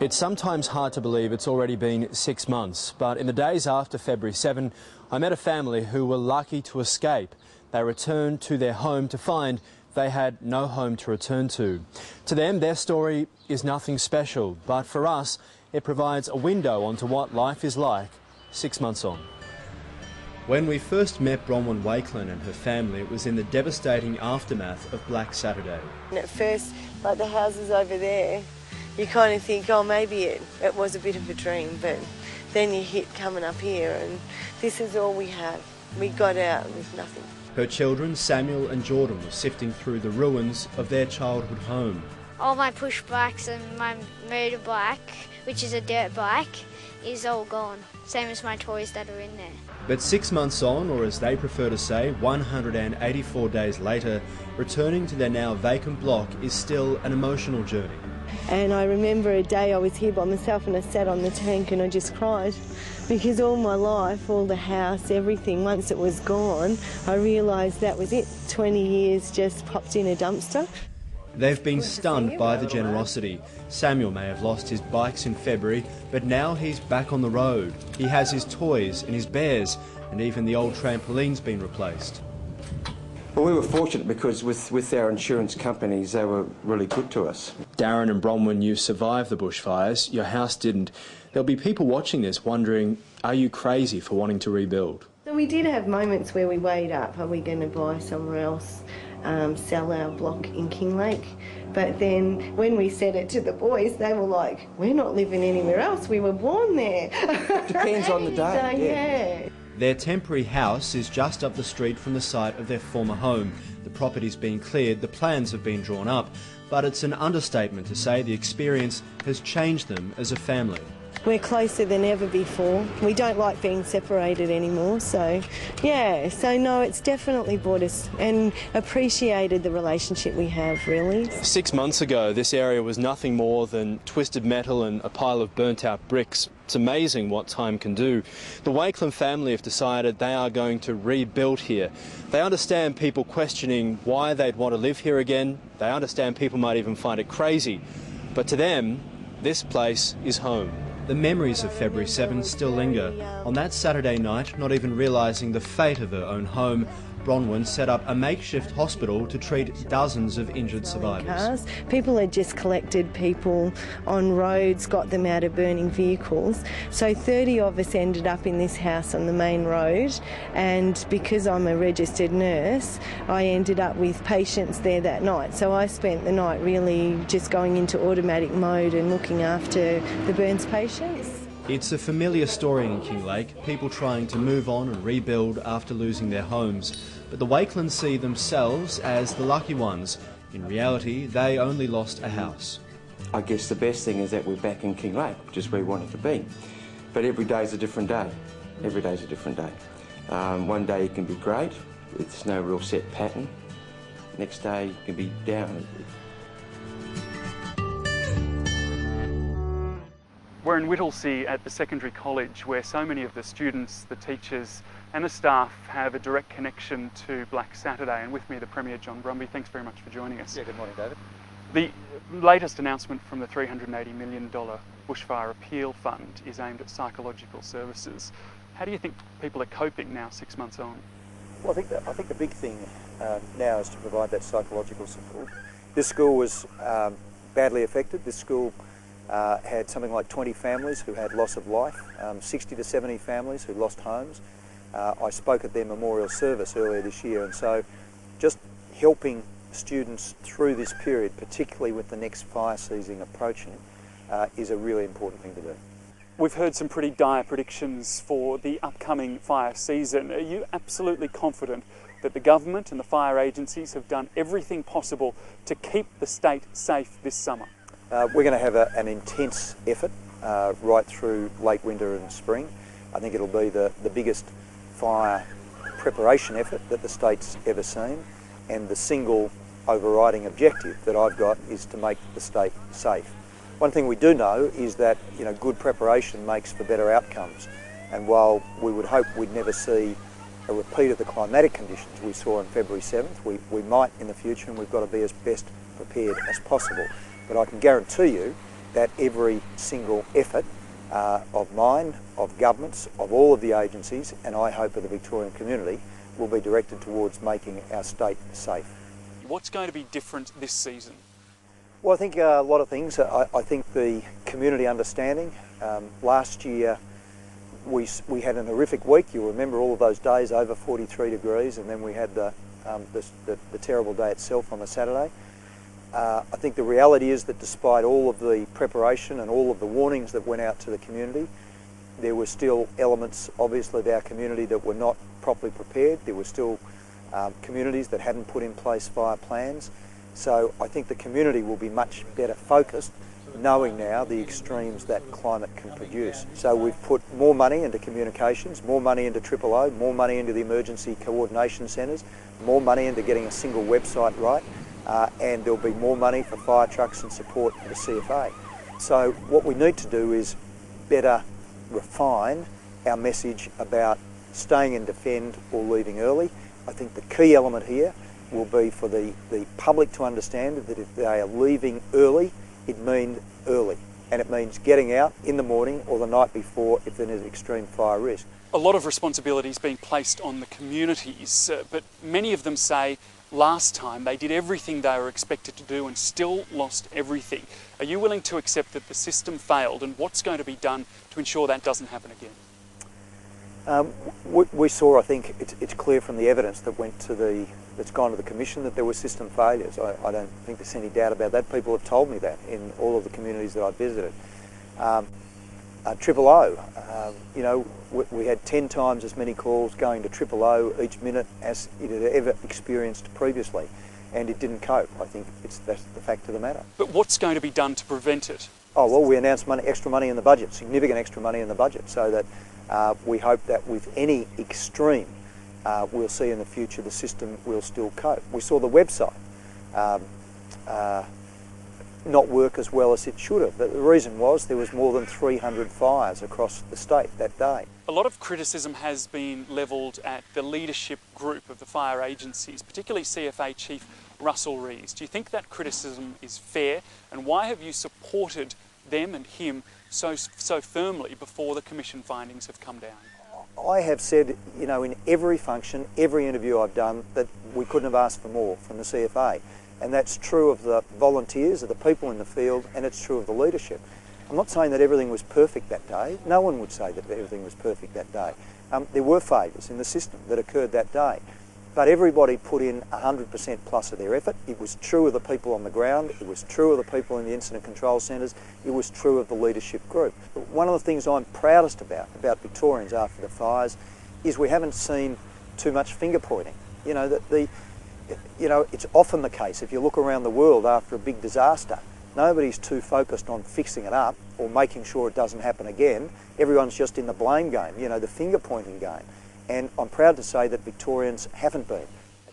It's sometimes hard to believe it's already been 6 months, but in the days after February 7, I met a family who were lucky to escape. They returned to their home to find they had no home to return to. To them, their story is nothing special, but for us, it provides a window onto what life is like 6 months on. When we first met Bronwyn Wakelin and her family, it was in the devastating aftermath of Black Saturday. And at first, like the houses over there, you kind of think, oh, maybe it was a bit of a dream, but then you hit coming up here and this is all we have. We got out with nothing. Her children, Samuel and Jordan, were sifting through the ruins of their childhood home. All my push bikes and my motorbike, which is a dirt bike, is all gone. Same as my toys that are in there. But 6 months on, or as they prefer to say, 184 days later, returning to their now vacant block is still an emotional journey. And I remember a day I was here by myself and I sat on the tank and I just cried because all my life, all the house, everything, once it was gone, I realised that was it. 20 years just popped in a dumpster. They've been stunned by the generosity. Samuel may have lost his bikes in February, but now he's back on the road. He has his toys and his bears, and even the old trampoline's been replaced. Well, we were fortunate because with our insurance companies, they were really good to us. Darren and Bronwyn, you survived the bushfires. Your house didn't. There'll be people watching this wondering, are you crazy for wanting to rebuild? So we did have moments where we weighed up, are we going to buy somewhere else, sell our block in Kinglake? But then when we said it to the boys, they were like, we're not living anywhere else, we were born there. Depends on the day. So, yeah. Their temporary house is just up the street from the site of their former home. The property's been cleared, the plans have been drawn up, but it's an understatement to say the experience has changed them as a family. We're closer than ever before. We don't like being separated anymore, so yeah, so no, it's definitely brought us and appreciated the relationship we have, really. 6 months ago, this area was nothing more than twisted metal and a pile of burnt out bricks. It's amazing what time can do. The Wakelin family have decided they are going to rebuild here. They understand people questioning why they'd want to live here again. They understand people might even find it crazy. But to them, this place is home. The memories of February 7 still linger. On that Saturday night, not even realising the fate of her own home, Bronwyn set up a makeshift hospital to treat dozens of injured survivors. People had just collected people on roads, got them out of burning vehicles. So 30 of us ended up in this house on the main road, and because I'm a registered nurse, I ended up with patients there that night. So I spent the night really just going into automatic mode and looking after the burns patients. It's a familiar story in Kinglake, people trying to move on and rebuild after losing their homes. But the Wakelins see themselves as the lucky ones. In reality, they only lost a house. I guess the best thing is that we're back in Kinglake, which is where we wanted to be. But every day's a different day. Every day's a different day. One day it can be great, it's no real set pattern. Next day it can be down. We're in Whittlesea at the secondary college where so many of the students, the teachers and the staff have a direct connection to Black Saturday, and with me the Premier John Brumby. Thanks very much for joining us. Yeah, good morning, David. The latest announcement from the $380 million Bushfire Appeal Fund is aimed at psychological services. How do you think people are coping now 6 months on? Well, I think the big thing now is to provide that psychological support. This school was badly affected. This school had something like 20 families who had loss of life, 60 to 70 families who lost homes. I spoke at their memorial service earlier this year, and so just helping students through this period, particularly with the next fire season approaching, is a really important thing to do. We've heard some pretty dire predictions for the upcoming fire season. Are you absolutely confident that the government and the fire agencies have done everything possible to keep the state safe this summer? We're going to have an intense effort right through late winter and spring. I think it'll be the biggest fire preparation effort that the state's ever seen, and the single overriding objective that I've got is to make the state safe. One thing we do know is that good preparation makes for better outcomes, and while we would hope we'd never see a repeat of the climatic conditions we saw on February 7th, we might in the future, and we've got to be as best prepared as possible. But I can guarantee you that every single effort of mine, of governments, of all of the agencies, and I hope of the Victorian community, will be directed towards making our state safe. What's going to be different this season? Well, I think a lot of things. I think the community understanding. Last year we had an horrific week. You'll remember all of those days over 43 degrees, and then we had the terrible day itself on the Saturday. I think the reality is that despite all of the preparation and all of the warnings that went out to the community, there were still elements, obviously, of our community that were not properly prepared. There were still communities that hadn't put in place fire plans. So I think the community will be much better focused, knowing now the extremes that climate can produce. So we've put more money into communications, more money into OOO, more money into the emergency coordination centres, more money into getting a single website right, and there'll be more money for fire trucks and support for the CFA. So what we need to do is better refine our message about staying and defend or leaving early. I think the key element here will be for the public to understand that if they are leaving early, it means early, and it means getting out in the morning or the night before if there is extreme fire risk. A lot of responsibility is being placed on the communities, but many of them say last time they did everything they were expected to do and still lost everything. Are you willing to accept that the system failed, and what's going to be done to ensure that doesn't happen again? We saw, I think, it's clear from the evidence that's gone to the Commission that there were system failures. I don't think there's any doubt about that. People have told me that in all of the communities that I've visited. OOO, you know, we had 10 times as many calls going to OOO each minute as it had ever experienced previously, and it didn't cope. I think that's the fact of the matter. But what's going to be done to prevent it? Oh, well, we announced extra money in the budget, significant extra money in the budget, so that we hope that with any extreme we'll see in the future the system will still cope. We saw the website not work as well as it should have. But the reason was there was more than 300 fires across the state that day. A lot of criticism has been levelled at the leadership group of the fire agencies, particularly CFA Chief Russell Rees. Do you think that criticism is fair, and why have you supported them and him so firmly before the Commission findings have come down? I have said, you know, in every function, every interview I've done, that we couldn't have asked for more from the CFA. And that's true of the volunteers, of the people in the field, and it's true of the leadership. I'm not saying that everything was perfect that day. No one would say that everything was perfect that day. There were failures in the system that occurred that day. But everybody put in 100% plus of their effort. It was true of the people on the ground. It was true of the people in the incident control centres. It was true of the leadership group. But one of the things I'm proudest about Victorians after the fires is we haven't seen too much finger pointing. You know, it's often the case if you look around the world after a big disaster, nobody's too focused on fixing it up or making sure it doesn't happen again. Everyone's just in the blame game, you know, the finger pointing game. And I'm proud to say that Victorians haven't been.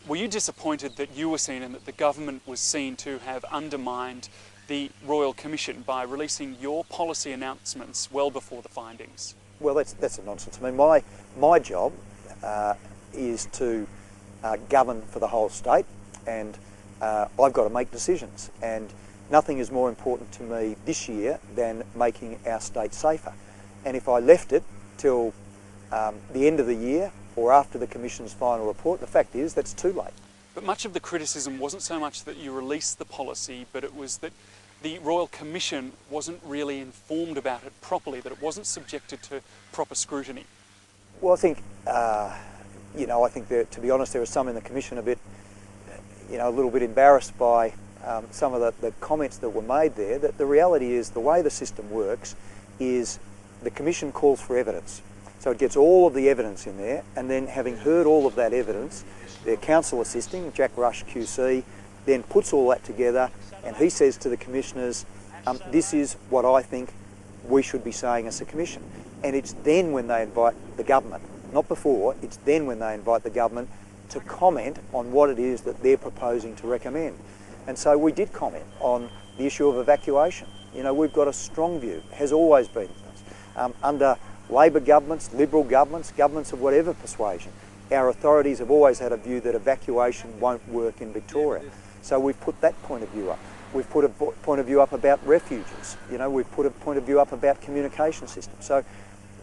Were you disappointed that you were seen and that the government was seen to have undermined the Royal Commission by releasing your policy announcements well before the findings? Well, that's a nonsense. I mean, my job is to govern for the whole state, and I've got to make decisions. And nothing is more important to me this year than making our state safer. And if I left it till the end of the year or after the Commission's final report, the fact is that's too late. But much of the criticism wasn't so much that you released the policy, but it was that the Royal Commission wasn't really informed about it properly, that it wasn't subjected to proper scrutiny. Well, I think, you know, I think that, to be honest, there was some in the Commission a little bit embarrassed by some of the comments that were made there. That the reality is the way the system works is the Commission calls for evidence. So it gets all of the evidence in there, and then having heard all of that evidence, their counsel assisting, Jack Rush QC, then puts all that together, and he says to the commissioners, this is what I think we should be saying as a commission. And it's then when they invite the government, not before, it's then when they invite the government to comment on what it is that they're proposing to recommend. And so we did comment on the issue of evacuation. You know, we've got a strong view, has always been under Labor governments, Liberal governments, governments of whatever persuasion. Our authorities have always had a view that evacuation won't work in Victoria. So we've put that point of view up. We've put a point of view up about refuges. You know, we've put a point of view up about communication systems. So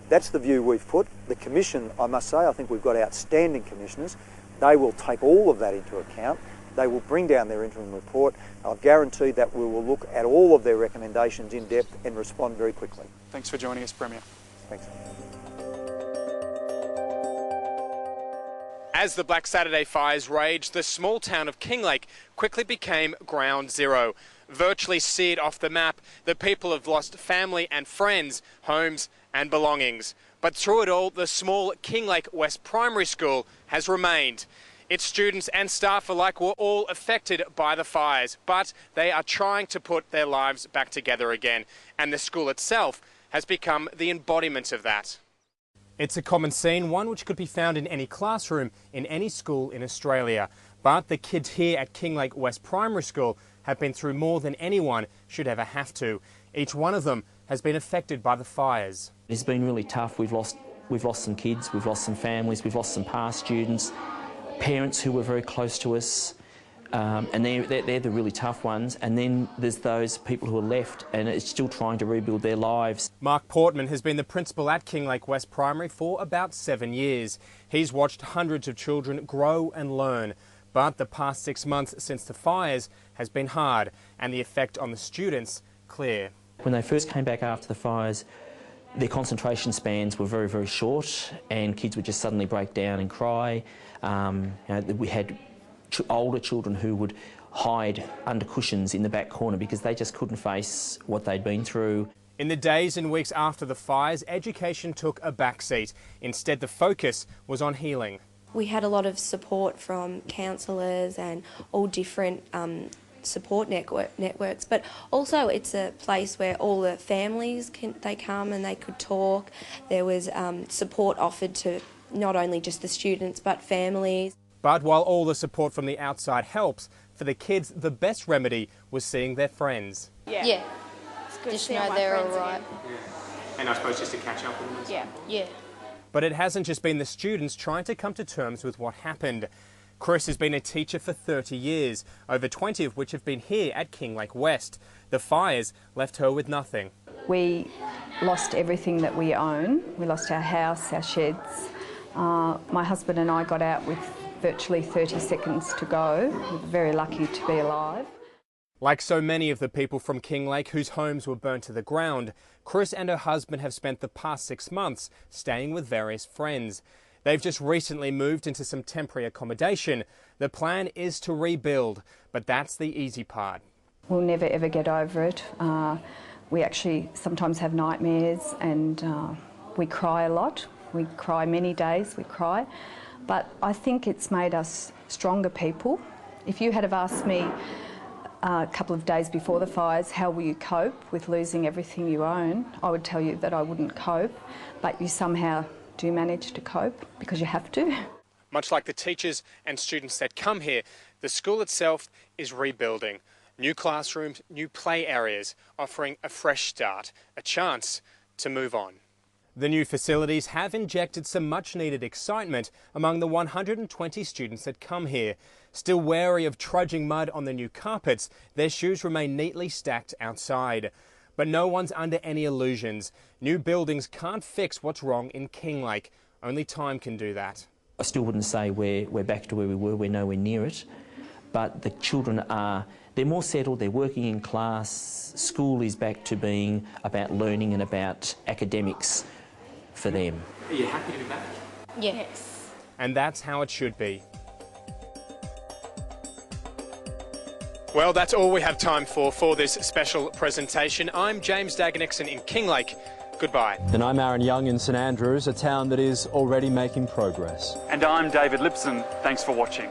that's the view we've put. The Commission, I must say, I think we've got outstanding commissioners. They will take all of that into account. They will bring down their interim report. I've guaranteed that we will look at all of their recommendations in depth and respond very quickly. Thanks for joining us, Premier. Thanks. As the Black Saturday fires raged, the small town of Kinglake quickly became ground zero. Virtually seared off the map, the people have lost family and friends, homes and belongings. But through it all, the small Kinglake West Primary School has remained. Its students and staff alike were all affected by the fires, but they are trying to put their lives back together again. And the school itself has become the embodiment of that. It's a common scene, one which could be found in any classroom in any school in Australia. But the kids here at Kinglake West Primary School have been through more than anyone should ever have to. Each one of them has been affected by the fires. It's been really tough. We've lost some kids, we've lost some families, we've lost some past students, parents who were very close to us, and they're the really tough ones. And then there's those people who are left and it's still trying to rebuild their lives. Mark Portman has been the principal at Kinglake West Primary for about 7 years. He's watched hundreds of children grow and learn. But the past 6 months since the fires has been hard and the effect on the students clear. When they first came back after the fires, their concentration spans were very, very short and kids would just suddenly break down and cry. We had older children who would hide under cushions in the back corner because they just couldn't face what they'd been through. In the days and weeks after the fires, education took a backseat. Instead, the focus was on healing. We had a lot of support from counsellors and all different support networks, but also it's a place where all the families they come and they could talk. There was support offered to not only just the students but families. But while all the support from the outside helps, for the kids the best remedy was seeing their friends. Yeah. It's good Just to see know my they're friends all right. again. Yeah. And I suppose just to catch up with them. Yeah. But it hasn't just been the students trying to come to terms with what happened. Chris has been a teacher for 30 years, over 20 of which have been here at Kinglake West. The fires left her with nothing. We lost everything that we own. We lost our house, our sheds. My husband and I got out with virtually 30 seconds to go. We were very lucky to be alive. Like so many of the people from Kinglake whose homes were burnt to the ground, Chris and her husband have spent the past 6 months staying with various friends. They've just recently moved into some temporary accommodation. The plan is to rebuild, but that's the easy part. We'll never ever get over it. We actually sometimes have nightmares and we cry a lot. We cry many days, we cry. But I think it's made us stronger people. If you had have asked me a couple of days before the fires, how will you cope with losing everything you own, I would tell you that I wouldn't cope, but you somehow do manage to cope because you have to. Much like the teachers and students that come here, the school itself is rebuilding. New classrooms, new play areas, offering a fresh start, a chance to move on. The new facilities have injected some much-needed excitement among the 120 students that come here. Still wary of trudging mud on the new carpets, their shoes remain neatly stacked outside. But no one's under any illusions. New buildings can't fix what's wrong in Kinglake. Only time can do that. I still wouldn't say we're back to where we were, we're nowhere near it. But the children they're more settled, they're working in class. School is back to being about learning and about academics for them. Are you happy to be back? Yes. And that's how it should be. Well, that's all we have time for this special presentation. I'm James Daggar-Nickson in Kinglake. Goodbye. And I'm Ahron Young in St Andrews, a town that is already making progress. And I'm David Lipson. Thanks for watching.